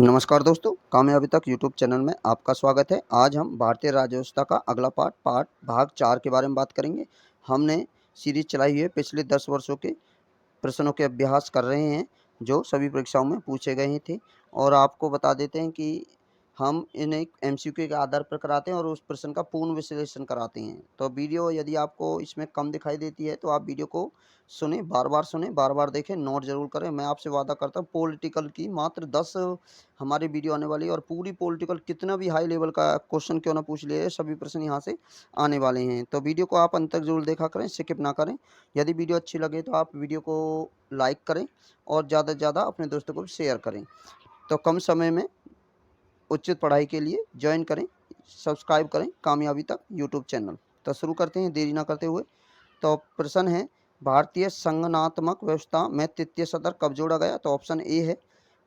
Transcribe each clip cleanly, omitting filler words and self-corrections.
नमस्कार दोस्तों, कामयाबी तक यूट्यूब चैनल में आपका स्वागत है। आज हम भारतीय राज्य व्यवस्था का अगला पार्ट भाग 4 के बारे में बात करेंगे। हमने सीरीज़ चलाई है पिछले 10 वर्षों के प्रश्नों के अभ्यास कर रहे हैं, जो सभी परीक्षाओं में पूछे गए थे और आपको बता देते हैं कि हम इन्हें एमसीक्यू के आधार पर कराते हैं और उस प्रश्न का पूर्ण विश्लेषण कराते हैं। तो वीडियो यदि आपको इसमें कम दिखाई देती है तो आप वीडियो को सुनें, बार-बार देखें, नोट ज़रूर करें। मैं आपसे वादा करता हूँ पॉलिटिकल की मात्र 10 हमारी वीडियो आने वाली है और पूरी पॉलिटिकल कितना भी हाई लेवल का क्वेश्चन क्यों ना पूछ लिए, सभी प्रश्न यहाँ से आने वाले हैं। तो वीडियो को आप अंत तक ज़रूर देखा करें, स्किप ना करें। यदि वीडियो अच्छी लगे तो आप वीडियो को लाइक करें और ज़्यादा से ज़्यादा अपने दोस्तों को भी शेयर करें। तो कम समय में उचित पढ़ाई के लिए ज्वाइन करें, सब्सक्राइब करें कामयाबी तक यूट्यूब चैनल। तो शुरू करते हैं देरी ना करते हुए। तो प्रश्न है, भारतीय संगठनात्मक व्यवस्था में तृतीय सदन कब जोड़ा गया? तो ऑप्शन ए है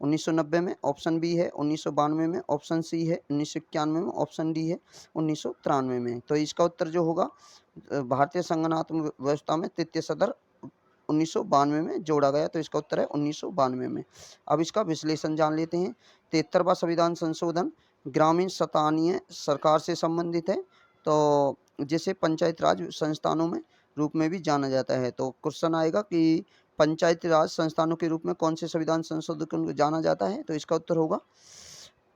1990 में, ऑप्शन बी है 1992 में, ऑप्शन सी है 1991 में, ऑप्शन डी है 1993 में। तो इसका उत्तर जो होगा भारतीय संगठनात्मक व्यवस्था में तृतीय सदन 1992 में जोड़ा गया, तो इसका उत्तर है 1992 में। अब इसका विश्लेषण जान लेते हैं। 73वां संविधान संशोधन ग्रामीण स्थानीय सरकार से संबंधित है, तो जिसे पंचायत राज संस्थानों में रूप में भी जाना जाता है। तो क्वेश्चन आएगा कि पंचायती राज संस्थानों के रूप में कौन से संविधान संशोधन को जाना जाता है? तो इसका उत्तर होगा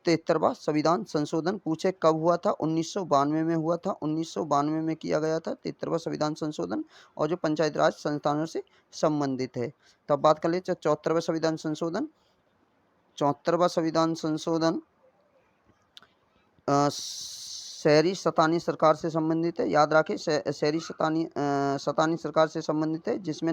73वां संविधान संशोधन। पूछे कब हुआ था? 1992 में हुआ था। 1992 में किया गया था 73वां संविधान संशोधन, और जो पंचायत राज संस्थानों से संबंधित है। तो अब बात कर ले 74वां संविधान संशोधन। 74वां संविधान संशोधन शहरी स्थानीय सरकार से संबंधित है। याद रखें, शहरी स्थानीय सरकार से संबंधित है, जिसमें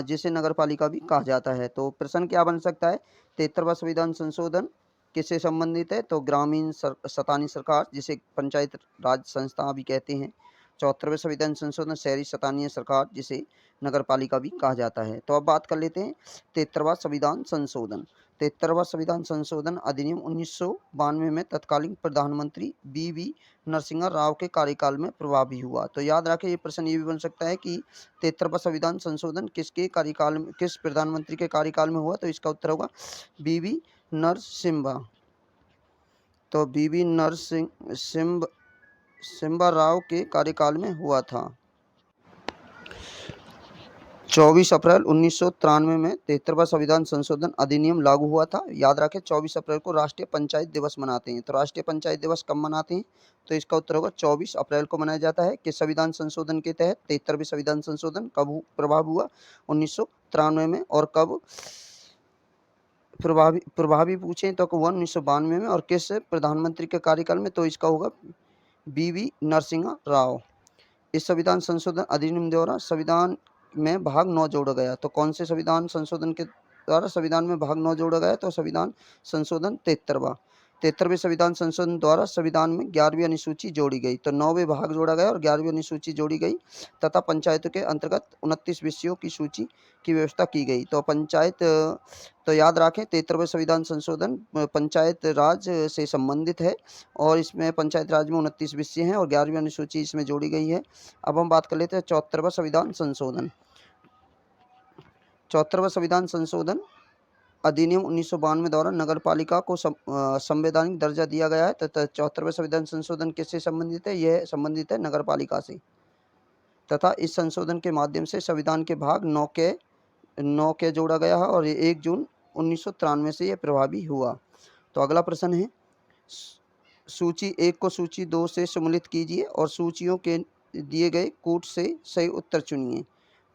जिसे नगर पालिका भी कहा जाता है। तो प्रश्न क्या बन सकता है? 73वां संविधान संशोधन किससे संबंधित है? तो ग्रामीण स्थानीय सरकार, जिसे पंचायत राज संस्था भी कहते हैं। 74वें संविधान संशोधन शहरी स्थानीय सरकार, जिसे नगर पालिका भी कहा जाता है। तो अब बात कर लेते हैं 73वां संविधान संशोधन। 73वां संविधान संशोधन अधिनियम 1992 में तत्कालीन प्रधानमंत्री बी नरसिंहा राव के कार्यकाल में प्रभावी हुआ। तो याद रखें, ये प्रश्न ये भी बन सकता है कि 73वां संविधान संशोधन किसके कार्यकाल में, किस प्रधानमंत्री के कार्यकाल में हुआ? तो इसका उत्तर होगा बी नरसिम्हा। तो बी नरसिम्हा राव के कार्यकाल में हुआ था। 24 अप्रैल 1993 में 73वां संविधान संशोधन अधिनियम लागू हुआ था। याद रखें, 24 अप्रैल को राष्ट्रीय पंचायत दिवस मनाते हैं। तो राष्ट्रीय पंचायत दिवस कब मनाते हैं? तो इसका उत्तर होगा 24 अप्रैल को मनाया जाता है। किस संविधान संशोधन के तहत? 73वें संविधान संशोधन कब प्रभाव हुआ? 1993 में। और कब प्रभावी पूछें तो हुआ 1992 में। और किस प्रधानमंत्री के कार्यकाल में? तो इसका होगा बी नरसिम्हा राव। इस संविधान संशोधन अधिनियम द्वारा संविधान में भाग 9 जोड़ा गया। तो कौन से संविधान संशोधन के द्वारा संविधान में भाग 9 जोड़ा गया? तो संविधान संशोधन 73वें संविधान संशोधन द्वारा संविधान में 11वीं अनुसूची जोड़ी गई। तो 9वें भाग जोड़ा गया और 11वीं अनुसूची जोड़ी गई, तथा पंचायतों के अंतर्गत 29 विषयों की सूची की व्यवस्था की गई। तो याद रखें, 73वें संविधान संशोधन पंचायत राज से संबंधित है और इसमें पंचायत राज में 29 विषय हैं और 11वीं अनुसूची इसमें जोड़ी गई है। अब हम बात कर लेते हैं 74वां संविधान संशोधन। 74वां संविधान संशोधन अधिनियम 1992 द्वारा नगर पालिका को संवैधानिक दर्जा दिया गया है। तथा 74वें संविधान संशोधन किससे संबंधित है? यह संबंधित है नगर पालिका से। तथा इस संशोधन के माध्यम से संविधान के भाग 9 के जोड़ा गया है और 1 जून 1993 से यह प्रभावी हुआ। तो अगला प्रश्न है, सूची 1 को सूची 2 से सम्मिलित कीजिए और सूचियों के दिए गए कूट से सही उत्तर चुनिए।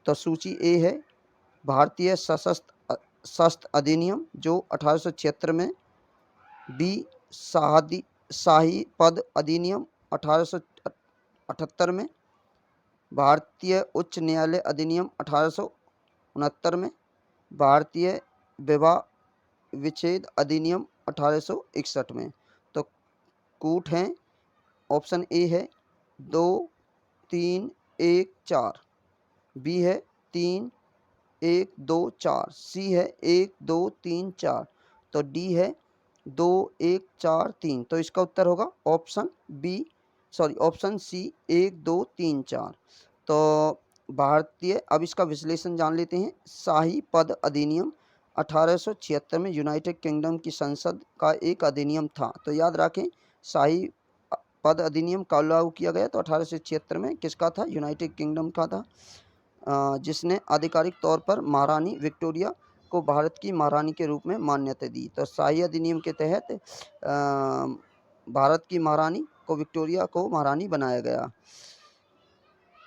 तो सूची ए है भारतीय सशस्त्र अधिनियम, जो 1876 में। बी शाही पद अधिनियम 1878 में। भारतीय उच्च न्यायालय अधिनियम 1869 में। भारतीय विवाह विच्छेद अधिनियम 1861 में। तो कूट हैं, ऑप्शन ए है 2, 3, 1, 4, बी है 3, 1, 2, 4, सी है 1, 2, 3, 4, तो डी है 2, 1, 4, 3। तो इसका उत्तर होगा ऑप्शन सी 1, 2, 3, 4। तो अब इसका विश्लेषण जान लेते हैं। शाही पद अधिनियम 1876 में यूनाइटेड किंगडम की संसद का एक अधिनियम था। तो याद रखें, शाही पद अधिनियम कब लागू किया गया? तो 1876 में किसका था? यूनाइटेड किंगडम का था, जिसने आधिकारिक तौर पर महारानी विक्टोरिया को भारत की महारानी के रूप में मान्यता दी। तो शाही अधिनियम के तहत भारत की महारानी को, विक्टोरिया को महारानी बनाया गया।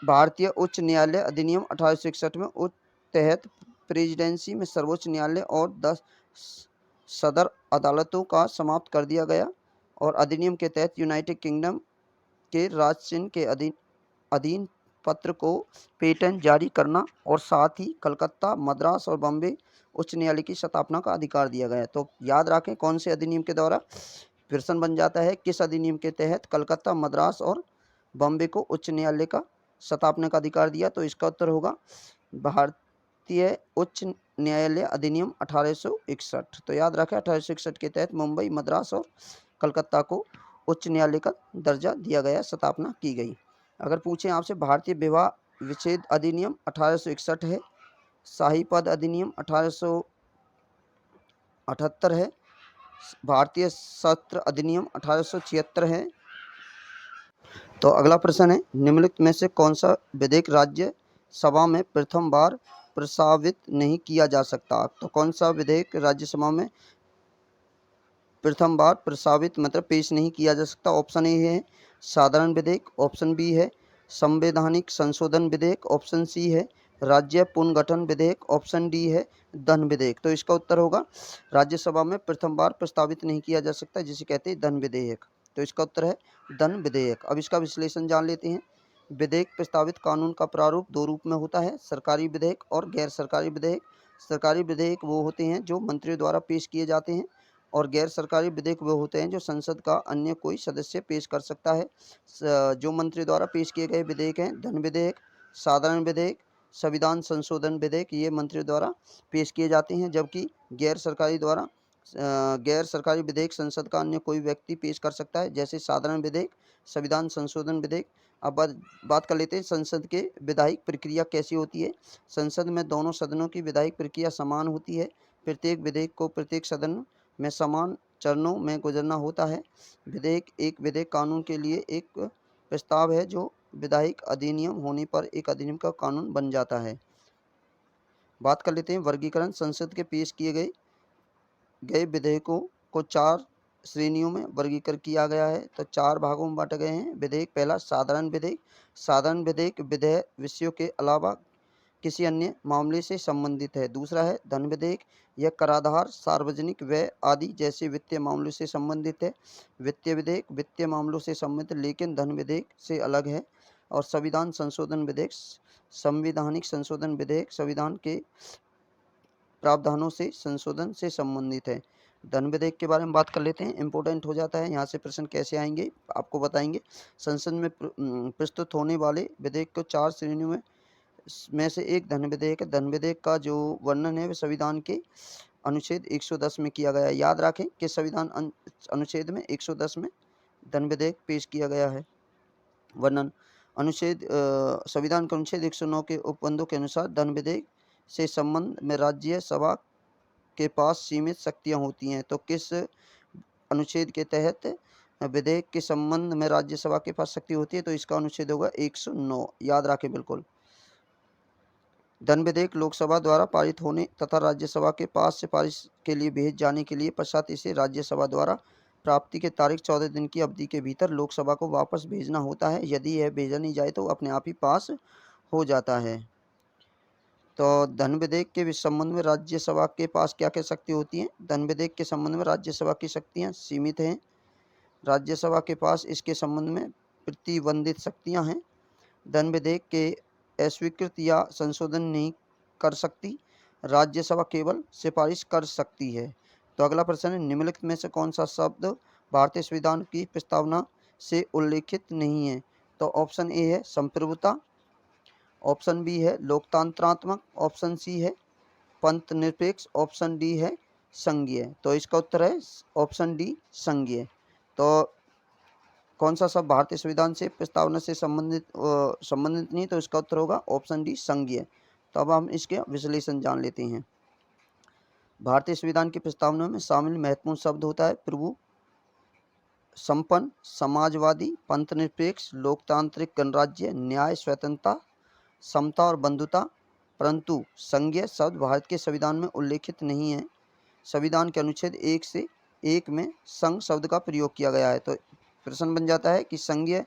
भारतीय उच्च न्यायालय अधिनियम 1861 में उच्च तहत प्रेसिडेंसी में सर्वोच्च न्यायालय और 10 सदर अदालतों का समाप्त कर दिया गया और अधिनियम के तहत यूनाइटेड किंगडम के राजचिन्ह के अधीन पत्र को पेटेंट जारी करना और साथ ही कलकत्ता, मद्रास और बॉम्बे उच्च न्यायालय की स्थापना का अधिकार दिया गया है। तो याद रखें, कौन से अधिनियम के द्वारा? प्रश्न बन जाता है, किस अधिनियम के तहत कलकत्ता, मद्रास और बॉम्बे को उच्च न्यायालय का स्थापना का अधिकार दिया? तो इसका उत्तर होगा भारतीय उच्च न्यायालय अधिनियम 1861। तो याद रखें, 1861 के तहत मुंबई, मद्रास और कलकत्ता को उच्च न्यायालय का दर्जा दिया गया, स्थापना की गई। अगर पूछें आपसे, भारतीय विवाह विच्छेद अधिनियम 1861 है, शाही पद अधिनियम 1878 है, भारतीय सत्र अधिनियम 1876 है। तो अगला प्रश्न है, निम्नलिखित में से कौन सा विधेयक राज्य सभा में प्रथम बार प्रस्तावित नहीं किया जा सकता? तो कौन सा विधेयक राज्यसभा में प्रथम बार प्रस्तावित मतलब पेश नहीं किया जा सकता? ऑप्शन ए है साधारण विधेयक, ऑप्शन बी है संवैधानिक संशोधन विधेयक, ऑप्शन सी है राज्य पुनर्गठन विधेयक, ऑप्शन डी है धन विधेयक। तो इसका उत्तर होगा राज्यसभा में प्रथम बार प्रस्तावित नहीं किया जा सकता, जिसे कहते हैं धन विधेयक। तो इसका उत्तर है धन विधेयक। अब इसका विश्लेषण जान लेते हैं। विधेयक प्रस्तावित कानून का प्रारूप दो रूप में होता है, सरकारी विधेयक और गैर सरकारी विधेयक। सरकारी विधेयक वो होते हैं जो मंत्रियों द्वारा पेश किए जाते हैं और गैर सरकारी विधेयक वो होते हैं जो संसद का अन्य कोई सदस्य पेश कर सकता है। जो मंत्री द्वारा पेश किए गए विधेयक हैं धन विधेयक, साधारण विधेयक, संविधान संशोधन विधेयक, ये मंत्री द्वारा पेश किए जाते हैं, जबकि गैर सरकारी विधेयक संसद का अन्य कोई व्यक्ति पेश कर सकता है, जैसे साधारण विधेयक, संविधान संशोधन विधेयक। अब बात कर लेते हैं संसद के विधायिक प्रक्रिया कैसी होती है। संसद में दोनों सदनों की विधायिक प्रक्रिया समान होती है। प्रत्येक विधेयक को प्रत्येक सदन में समान चरणों में गुजरना होता है। एक विधेयक कानून के लिए एक प्रस्ताव है जो विधायिक अधिनियम होने पर एक अधिनियम का कानून बन जाता है। बात कर लेते हैं वर्गीकरण। संसद के पेश किए गए विधेयकों को 4 श्रेणियों में वर्गीकृत किया गया है। तो 4 भागों में बांटे गए हैं विधेयक। पहला साधारण विधेयक। साधारण विधेयक विधेय विषयों के अलावा किसी अन्य मामले से संबंधित है। दूसरा है धन विधेयक। यह कराधान, सार्वजनिक व्यय आदि जैसे वित्तीय मामलों से संबंधित है। वित्तीय विधेयक वित्तीय मामलों से संबंधित लेकिन धन विधेयक से अलग है। और संविधान संशोधन विधेयक संवैधानिक संशोधन विधेयक संविधान के प्रावधानों से संशोधन से संबंधित है। धन विधेयक के बारे में बात कर लेते हैं, इंपॉर्टेंट हो जाता है। यहाँ से प्रश्न कैसे आएंगे आपको बताएंगे। संसद में प्रस्तुत होने वाले विधेयक को 4 श्रेणियों में से एक धन विधेयक है। धन विधेयक का जो वर्णन है वह संविधान के अनुच्छेद 110 में किया गया है। याद रखें कि संविधान अनुच्छेद में 110 में धन विधेयक पेश किया गया है। वर्णन संविधान के अनुच्छेद 109 के उपबंधों के अनुसार धन विधेयक से संबंध में राज्यसभा के पास सीमित शक्तियां होती हैं। तो किस अनुच्छेद के तहत विधेयक के संबंध में राज्यसभा के पास शक्ति होती है? तो इसका अनुच्छेद होगा 109। याद रखें बिल्कुल। धन विधेयक लोकसभा द्वारा पारित होने तथा राज्यसभा के पास सिफारिश के लिए भेज जाने के लिए पश्चात इसे राज्यसभा द्वारा प्राप्ति के तारीख 14 दिन की अवधि के भीतर लोकसभा को वापस भेजना होता है। यदि यह भेजा नहीं जाए तो अपने आप ही पास हो जाता है। तो धन विधेयक के संबंध में राज्यसभा के पास क्या क्या शक्ति होती हैं? धन विधेयक के संबंध में राज्यसभा की शक्तियां सीमित हैं। राज्यसभा के पास इसके संबंध में प्रतिबंधित शक्तियां हैं। धन विधेयक के अस्वीकृत या संशोधन नहीं कर सकती। राज्यसभा केवल सिफारिश कर सकती है। तो अगला प्रश्न है, निम्नलिखित में से कौन सा शब्द भारतीय संविधान की प्रस्तावना से उल्लेखित नहीं है? तो ऑप्शन ए है संप्रभुता, ऑप्शन बी है लोकतंत्रात्मक, ऑप्शन सी है पंथ निरपेक्ष, ऑप्शन डी है संघीय। तो इसका उत्तर है ऑप्शन डी संघीय। तो कौन सा शब्द भारतीय संविधान से प्रस्तावना से संबंधित नहीं? तो इसका उत्तर होगा ऑप्शन डी संघीय। तो अब हम इसके विश्लेषण जान लेते हैं। भारतीय संविधान की प्रस्तावना में शामिल महत्वपूर्ण शब्द होता है प्रभु, संपन्न, समाजवादी, पंथनिरपेक्ष, लोकतांत्रिक गणराज्य, न्याय, स्वतंत्रता, समता और बंधुता। परंतु संघीय शब्द भारत के संविधान में उल्लेखित नहीं है। संविधान के अनुच्छेद 1 से 1 में संघ शब्द का प्रयोग किया गया है। तो प्रश्न बन जाता है कि संघीय